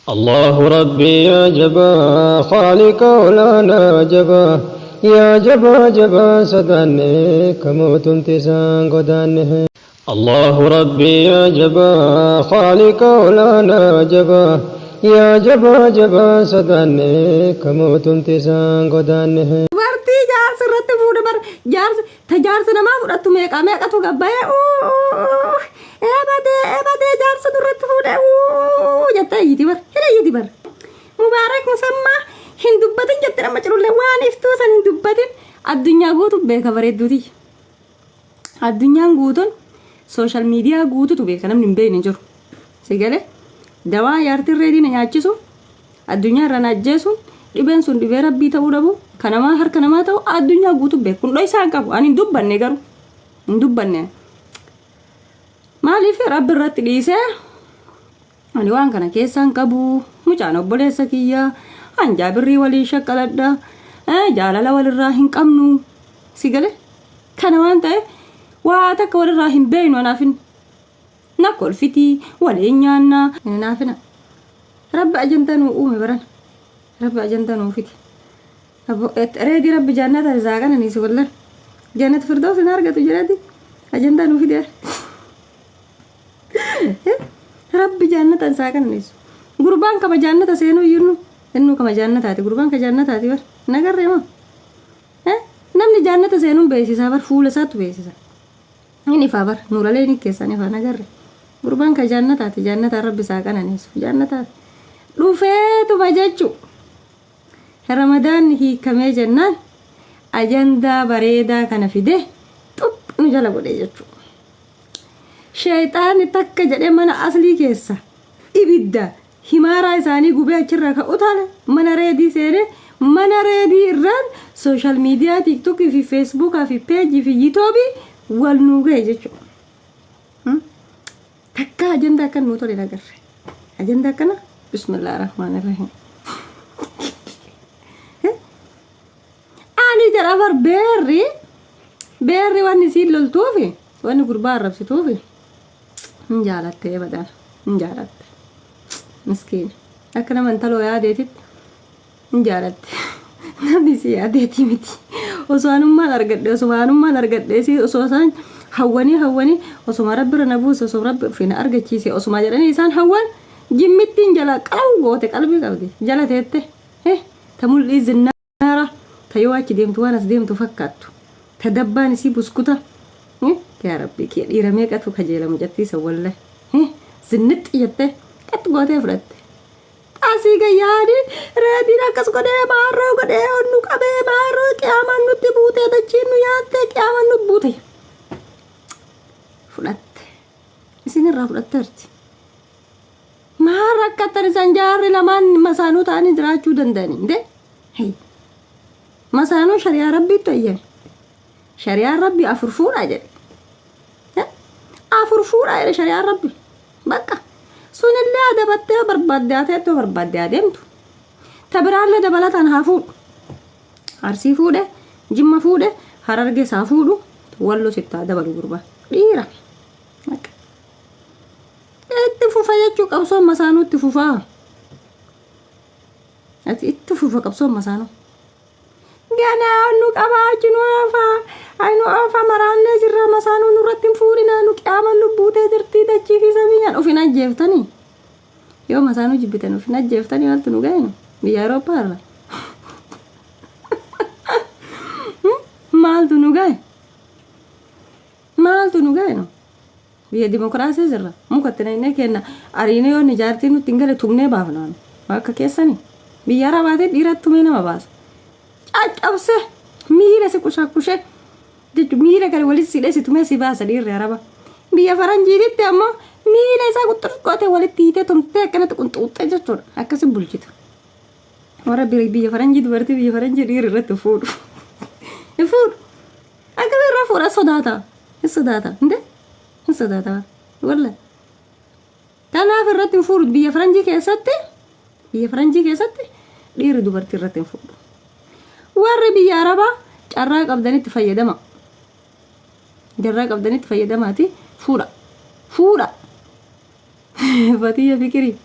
الله ربي يا جبا خالق ولانا جبا يا جبا جبا سدانه كموت انتسان قدانه الله ربي يا جبا خالق ولانا جبا يا جبا جبا سدانه كموت انتسان قدانه برتي جار سرت فود بر جار تجار سنما فدت ميقا تو غباي ابد جار سدرت فود جتا يتي بر هلا يتي بر مبارك مسمى هندبتن جتر ما چلو لوان افتو سن هندبتن الدنيا غوتو بك بريدوتي الدنيا غوتون سوشال ميديا غوتو تو بك نم نمبي نجر سيغله دوا يارتي ريدي نياچسو الدنيا رناجسو دبن سون دبي ربي تو دبو كنما هر كنما تو الدنيا غوتو بك كون دوي سانكو اني دبن غارو دبن مالي في رب رت ديسه اني وان كان كيسان كبو مچانو بوليسكيا انجا بري ولي شكلدا جالالا والراهن قمنو سيغله كنوانت واتك والراهن بين ونافن ناكل فتي ولينيانا نافنا رب اجنتنو اومي برن رب اجنتنو فتي ابو ريدي رب جنات رزاقنا نيس ولا جنات فردوس نارغت جرادي اجنتنو فتي رب جنات رزاقنا نيس قربان كما جنات سينو ينو انو كما جنات هاتي قربان كجنات هاتي بر نغري ما نمني جنات سينو بيسيسا بر فول سات بيسيسا اني فابر نور ليني كيساني فنغري قربان كجنات هاتي جنات رب ساقنا نيس جنات لوفيتو بجچو رمضان هي كما جنان اجندا بريدا كان فيده طب نجلا بودي جچو شيطان تك جدي من اصلي كيسا ابدا himaara isaanii gubee achirra ka'utaale mana reedii seene mana reedii irraan social media TikTok fi Facebook fi page fi YouTube wal nuugee jechuudha takka ajenda kan nuto le nagarre ajenda kana bismillahir rahmanir rahim ani jarabar berri wani si loltuufi wani gurbaa rabsituufi injaalatte badan injaalatte مسكين أكنا من تلو يا ديتي نجارت نبيسي يا ديتي متي وسوانو ما نرقد سي وسوسان هواني وسوما ربنا نبوس وسوما رب فينا أرقد شيء وسوما جراني إنسان هوان جمتين جلا قلبي قلبي جلا تيته تمول النار تيواك ديم توانس ديم تفكاتو تدباني سي بسكوتا يا ربي كي يرميك أتو خجيلة مجتي سوالله زنت يته اتغوتي فرت اسيغا يادي رادينا كسكودي مارو غدي اونو كبي مارو قيامن تبوتي دچينو يانت قيامن بوتي فرت اسين رافلترت ما ركتر زنجار لمن مسانو تاني دراچو دندني دي هي مسانو شريعه ربي تويه شريعه ربي افرفور اجل افرفور اجل شريعه ربي بقى سون الله دبته برباداتو تبرال دبلتان هافود ارسي فوده جما فوده حررگه سافودو ولو ستا دبل غربا ديرا اتفوفا يچو قبصو مسانو اتفوفا اتفوفا قبصو مسانو غانا انو قباچنو افا اينو افا مران جرا مسانو نورتين فورينا نو قيامن بوته درتي دچي في سميان وفينا جيفتني يوم مسانو جبتنو فينا جيفتني قالت نو غاين بيارو بار مالتو نو غاين بي ديمقراطيا زرا مكتني نكنا ارينيو نجارتي نو تنگله تمنه بافنان واكا كيساني بيارا باده ديرت مينا مباس اچابسه ميره سكوشاكوشه دج ميره كان ولي سيده ستمه سيباس دير ياربا بيا فرنجي دي تما ميره سا كتر كوته ولي تيته تمته كانت كنت وتجتور اكس بولجيت ورا بيا فرنجي دورتي بيا فرنجي دير رت فود فود اكبر رفورا صداتا انده صداتا ولا كان في الرت فود بيا فرنجي كيسته دير دورتي رت فود ور بيا ربا جراق ابدني تفيدما جراق ابدني تفيدماتي فورا فاتي يا فكري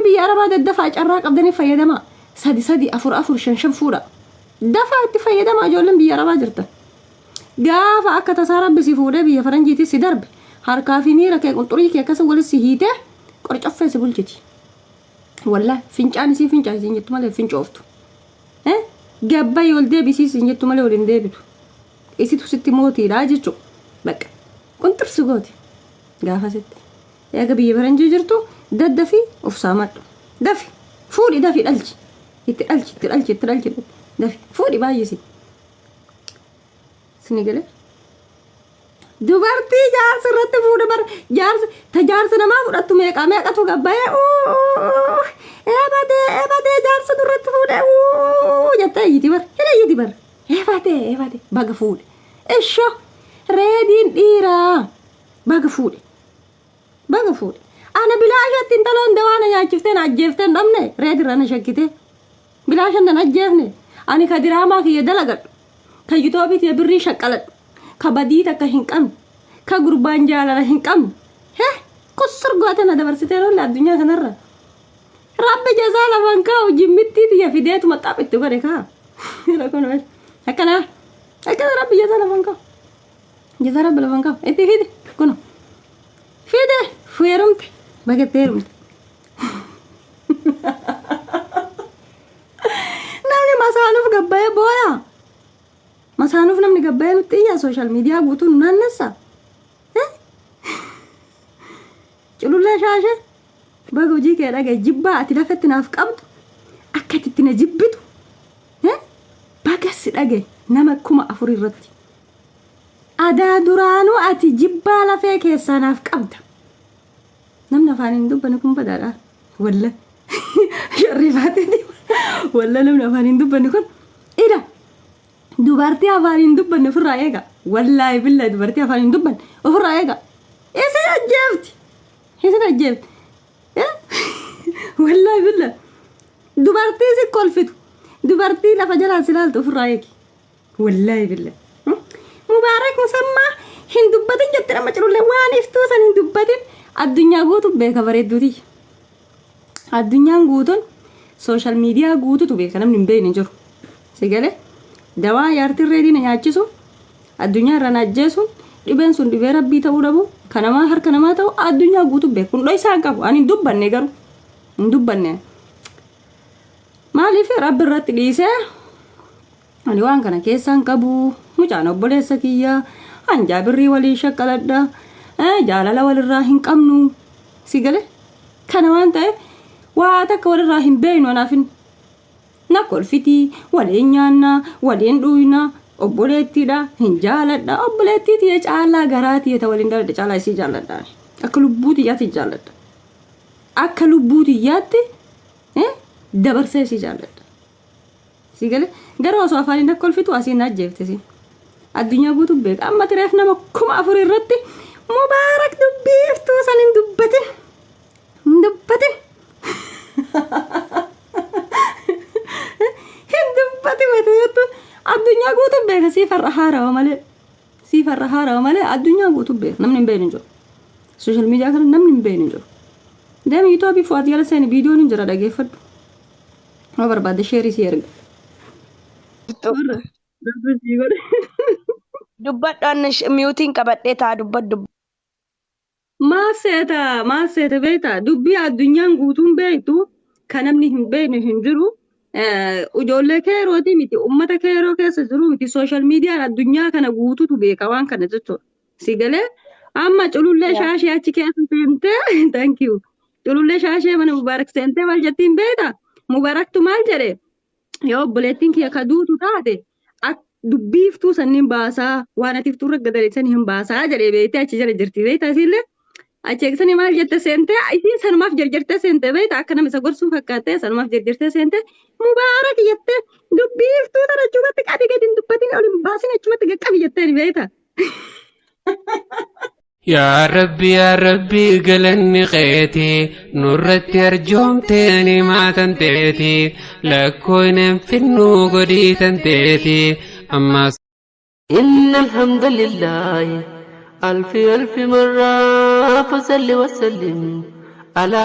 بيا ربا الدفع جراك أبدني فيدما سدي أفر شنشن فورا دفع تفيدما جولن بيا ربا جرتا قافا أكا تصارب بسيفورة بيا فرنجيتي سدرب حركا في ميرا كي قنطري كي كسا ولا سيهيته قرج أفا سبولتي والله فينجاني سي فينجاني سينجتو مالي فينجوفتو قابا يولدي بيسي سينجتو مالي ولين ديبتو إسيتو ستي موتي راجتو بك كنت رسقوتي قافا ستي يا قبي برنجي جرتو دفي وفصامات دفي فوري دفي الألجي الألجي دفي فوري بايسي سنقله dubartii jaarsa irratti fuudha bar jaarsa namaa fudhattu meeqatu gabbaye ebatee jaarsa irratti fuudha jette eeyyiti bar ebatee baga fuudhe isho reediin dhiiraa baga fuudhe ana bilaashatti intaloon dawaana nyaachifteen ajjeefteen dhabne reedirra na shakkite bilaashan nan ajjeefne ani ka diraamaa kiyya dalagadhu ka yutoobiitiya birrii shaqqaladhu ka badii takka hin qabne ka gurbaan jaalala hin qabne kusur gootana dabarsitee lolla addunyaa kanarra rabbi jazaa lafan kaa'u jimmittiitiya fideetu maxxaafitti godhe kaa akkana rabbi jazaa lafan kaa'u itti fide kuno fide fuyeerumte bagatteerumte namni masaanuuf gabbayee booyaa masaanuuf namni gabbayee nutti iyyaa sooshaal miidiyaa guutuu nu naannessa culullee shaashee baga hojii kee dhagaye jibbaa ati lafatti naaf qabdu akka itti na jibbitu bagassi dhagaye nama 4,000 irratti adaa duraanuu ati jibbaa lafee keessaa naaf qabda namni afaaniin hin dubbanne kun badaadha walla sharrifaatee walla namni afaaniin hin dubbanne kun ida dubartii afaaniin hin dubbanne ofirraa eega wallaahi billahi dubartii afaaniin hin dubbanne ofirraa eega isin ajjeefti wallaahi billahi dubartii si kolfitu dubartii lafa jalaan si laaltu ofirraa eegi wallaahi billahi mubaarak musammaa hin dubbatin jette nama culullee waan iftuu san hin dubbatin addunyaa guutuu beeka bareedduuti addunyaan guutuun sooshaal miidiyaa guutuutu beeka namni hin beekne jiru sigalee dawaa yaartiin reediina nyaachisu addunyaa irra najjeesuun dhibeen sun dhibee rabbii ta'uu dhabu kanamaa harka namaa ta'u addunyaa guutuu beeku kun dhoysaan qabu ani hin dubbanne garuu hin dubbanne maaliif rabbi irratti dhiisee ani waan kana keessaan qabu mucaan obboleessa kiyyaa hanjaa birrii walii shaqqaladha jaalala walirraa hin qabnu sigalee kana waan ta'eef waa takka walirraa hin beeknu anaafin na kolfitii waliin nyaannaa waliin dhuynaa obboleettiidha hin jaaladha obboleettiitii caalaa garaatii ta waliin daladha caalaa isii jaaladha akka lubbuutiyyaatti jaaladha akka lubbuutiyyaatti dabarsee isii jaaladha sigalee gara osoo afaaniin akka kolfitu asiin ajjeeftesi addunyaa guutuu beeka amma tireef nama 4,000 irratti mubaarak dubbiiftuu san hin dubbatin hin dubbatin wayitayattu addunyaa guutuu beeka siifarra haarawa malee addunyaa guutuu beeka namni hin beekne jiru sooshaal miidiyaa kana namni hin beekne jiru deemi yuutoobii fu'aati jala seeni viidiyoon hin jira dhageeffadhu ma barbaadde sheerii si erga dubbadhaan miyuutiin qabadhee taa dubbadhu maaseeta beektaa dubbii addunyaan guutuun beektu kan namni hin beekne hin jiru ijoollee keerooti miti ummata keeroo keessa jiru miti sooshaal miidiyaan addunyaa kana guutuutu beeka waan kana jechuudha sigalee amma culullee shaashee achi keessa seentee thank you culullee shaashee mana mubaarak seentee maal jettiin beektaa mubaaraktu maal jedhe yoo obboleettiin kiyya ka duutu taate dubbiiftuu sanniin baasaa waan atiiftuu ragga daleessanii hin baasaa jedhee beektee achi jala jirti beektaa isillee achi eegsanii maal jette seentee isiin sanumaaf jarjartee seentee beektaa akka nama isa gorsuu fakkaattee sanumaaf jarjartee seentee mubaarak jettee dubbiiftuu tan achumatti qabi gadi hin dubbatin ol hin baasin achumatti qaqqabi jetteen beektaa. يا ربي قلني قيتي نورتي أرجومتني ما تنتيتي لكوين في النوغدي تنتيتي أما إن الحمد لله ألف مرة فصل وسلم على